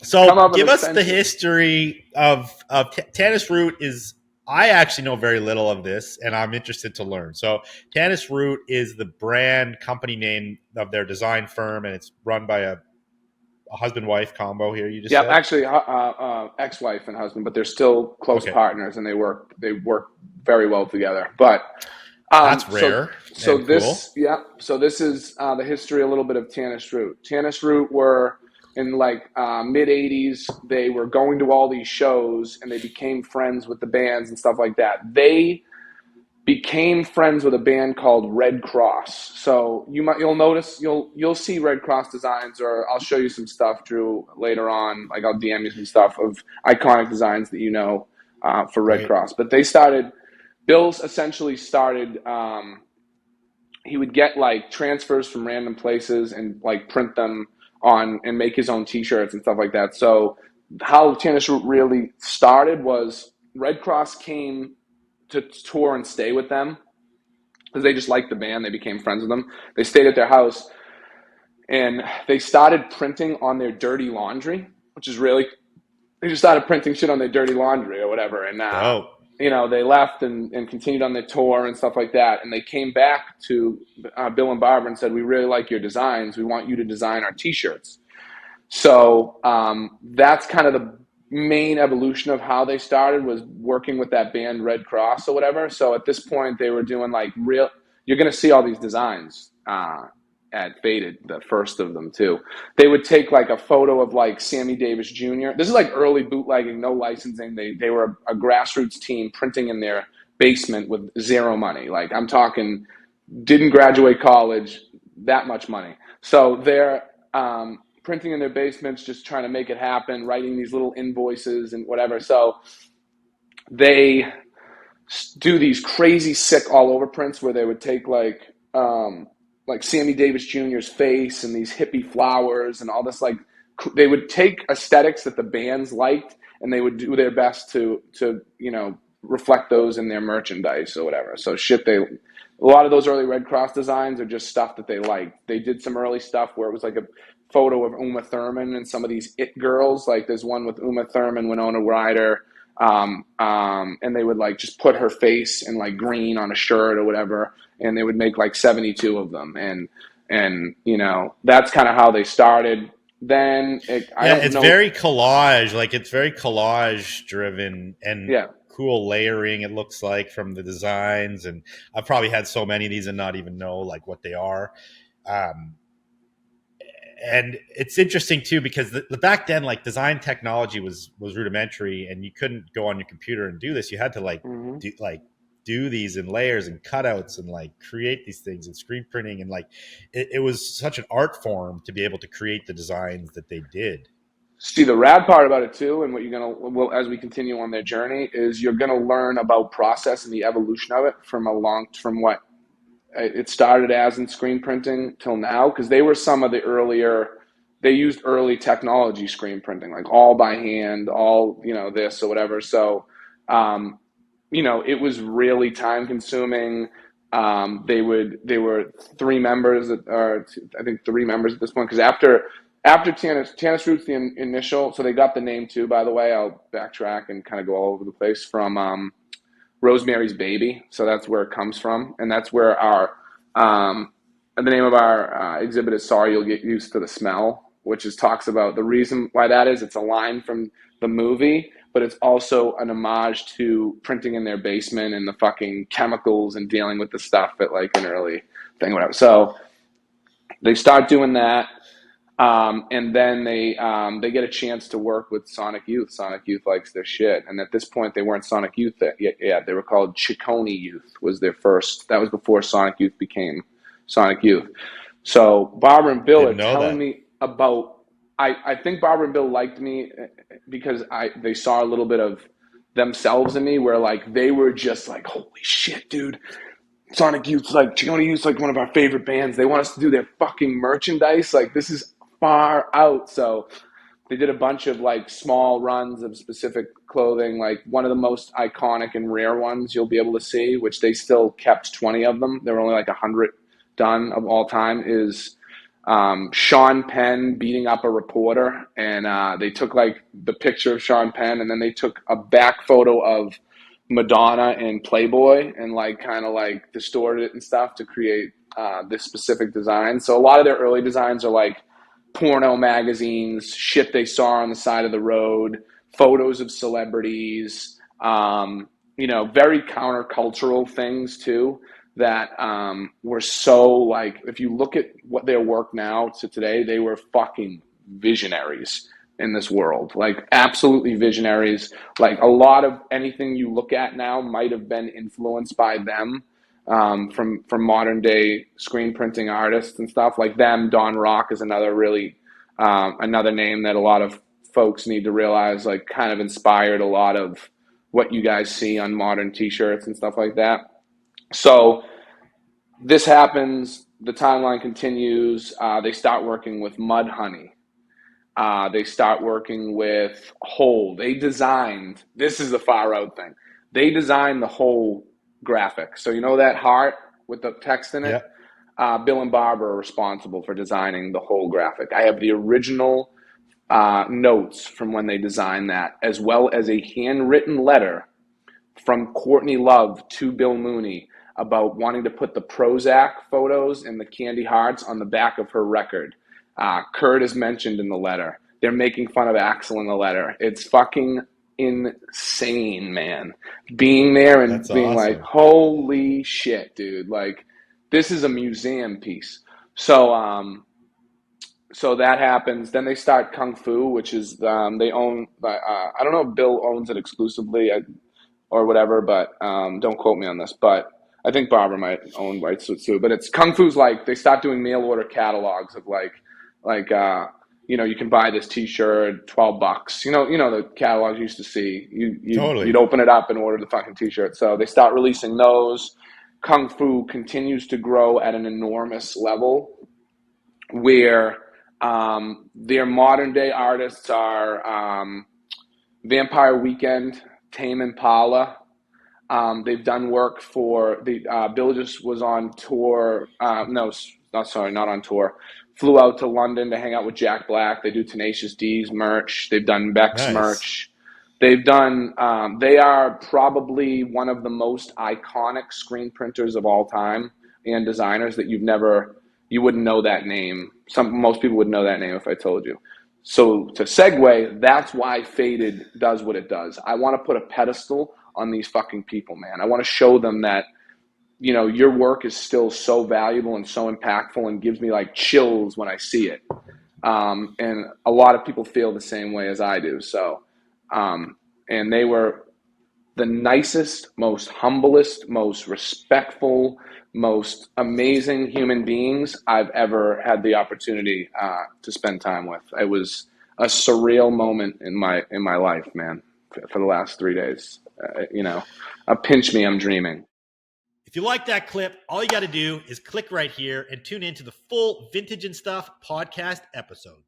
come So up with give us the essentially. history of Tannis Root is. I actually know very little of this, and I'm interested to learn. So Tannis Root is the brand company name of their design firm, and it's run by a husband wife combo. Here, you just Yep, said. actually, ex-wife and husband, but they're still close Okay, partners, and they work very well together. But that's so rare and cool. this is the history, a little bit of Tannis Root. Tannis Root were in like mid '80s. They were going to all these shows, and they became friends with the bands and stuff like that. They became friends with a band called Red Cross. So you'll notice you'll see Red Cross designs, or I'll show you some stuff, Drew, later on. Like I'll DM you some stuff of iconic designs that for Red Great. Cross. But they started. Bill's essentially started. He would get like transfers from random places and like print them on and make his own T-shirts and stuff like that. So how Tannis really started was Red Cross came to tour and stay with them because they just liked the band. They became friends with them. They stayed at their house and they started printing on their dirty laundry, which is really, they just started printing shit on their dirty laundry or whatever. And, Dope. they left and continued on their tour and stuff like that. And they came back to Bill and Barbara and said, we really like your designs. We want you to design our T-shirts. So that's kind of the main evolution of how they started, was working with that band Red Cross or whatever. So at this point, they were doing like you're going to see all these designs at Faded, the first of them too. They would take like a photo of like Sammy Davis Jr. This is like early bootlegging, no licensing. They were a grassroots team printing in their basement with zero money. Like I'm talking, didn't graduate college, that much money. So they're printing in their basements, just trying to make it happen, writing these little invoices and whatever. So they do these crazy sick all over prints where they would take like Sammy Davis Jr.'s face and these hippie flowers and all this, like they would take aesthetics that the bands liked and they would do their best to reflect those in their merchandise or whatever. So a lot of those early Red Cross designs are just stuff that they liked. They did some early stuff where it was like a photo of Uma Thurman and some of these it girls. Like there's one with Uma Thurman, Winona Ryder, and they would like just put her face in like green on a shirt or whatever, and they would make like 72 of them, and that's kind of how they started. Then I Yeah, don't it's know. very collage. Like it's very collage driven and Yeah, cool layering. It looks like from the designs, and I've probably had so many of these and not even know like what they are. Um, and it's interesting too because the back then like design technology was rudimentary, and you couldn't go on your computer and do this. You had to mm-hmm. do these in layers and cutouts and like create these things and screen printing, and like it was such an art form to be able to create the designs that they did. See, the rad part about it too, and what you're gonna, well, as we continue on their journey, is you're gonna learn about process and the evolution of it from what it started as in screen printing till now, because they were some of the earlier. They used early technology screen printing, like all by hand, all this or whatever. So, it was really time consuming. They were three members, or I think three members at this point, because after Tannis Roots, the initial, so they got the name too, by the way. I'll backtrack and kind of go all over the place from Rosemary's Baby. So that's where it comes from. And that's where the name of our exhibit is Sorry You'll Get Used to the Smell, which talks about the reason why that is. It's a line from the movie, but it's also an homage to printing in their basement and the fucking chemicals and dealing with the stuff at like an early thing, whatever. So they start doing that. And then they get a chance to work with Sonic Youth. Sonic Youth likes their shit, and at this point they weren't Sonic Youth yet. They were called Ciccone Youth. Was their first. That was before Sonic Youth became Sonic Youth. So Barbara and Bill are Didn't know telling that. me about. I think Barbara and Bill liked me because they saw a little bit of themselves in me, where like they were just like, holy shit, dude. Sonic Youth's like, Ciccone Youth's like one of our favorite bands. They want us to do their fucking merchandise. Like, this is far out. So they did a bunch of like small runs of specific clothing. Like one of the most iconic and rare ones you'll be able to see, which they still kept 20 of them. There were only like 100 done of all time, is Sean Penn beating up a reporter, and they took like the picture of Sean Penn, and then they took a back photo of Madonna and Playboy, and like kind of like distorted it and stuff to create this specific design. So a lot of their early designs are like porno magazines, shit they saw on the side of the road, photos of celebrities, very countercultural things too that were so like, if you look at what their work now to today, they were fucking visionaries in this world, like absolutely visionaries. Like a lot of anything you look at now might have been influenced by them, from modern day screen printing artists and stuff like them. Don Rock is another really another name that a lot of folks need to realize, like kind of inspired a lot of what you guys see on modern t-shirts and stuff like that. So this happens, the timeline continues. They start working with Mud Honey. They start working with Hole. They designed, this is the far out thing. They designed the whole graphic. So you know that heart with the text in it? Yeah. Bill and Barbara are responsible for designing the whole graphic. I have the original notes from when they designed that, as well as a handwritten letter from Courtney Love to Bill Mooney about wanting to put the Prozac photos and the candy hearts on the back of her record. Kurt is mentioned in the letter. They're making fun of Axl in the letter. It's fucking insane, man. Being there and That's being like, awesome. holy shit, dude. Like, this is a museum piece. So that happens. Then they start Kung Fu, which is they own. I don't know if Bill owns it exclusively or whatever, but don't quote me on this. But I think Barbara might own rights to it too. But it's Kung Fu's like they start doing mail order catalogs of like you can buy this T-shirt, $12. The catalogs you used to see. You'd Totally. open it up and order the fucking T-shirt. So they start releasing those. Kung Fu continues to grow at an enormous level, where their modern day artists are Vampire Weekend, Tame Impala. They've done work for the Bill just was on tour. No, not on tour. Flew out to London to hang out with Jack Black. They do Tenacious D's merch. They've done Beck's Nice. merch. They've done. They are probably one of the most iconic screen printers of all time and designers that you wouldn't know that name. Most people would know that name if I told you. So to segue, that's why Faded does what it does. I want to put a pedestal on these fucking people, man. I want to show them that, your work is still so valuable and so impactful and gives me like chills when I see it. And a lot of people feel the same way as I do. So, and they were the nicest, most humblest, most respectful, most amazing human beings I've ever had the opportunity to spend time with. It was a surreal moment in my life, man, for the last 3 days. Pinch me, I'm dreaming. If you like that clip, all you got to do is click right here and tune into the full Vintage and Stuff podcast episode.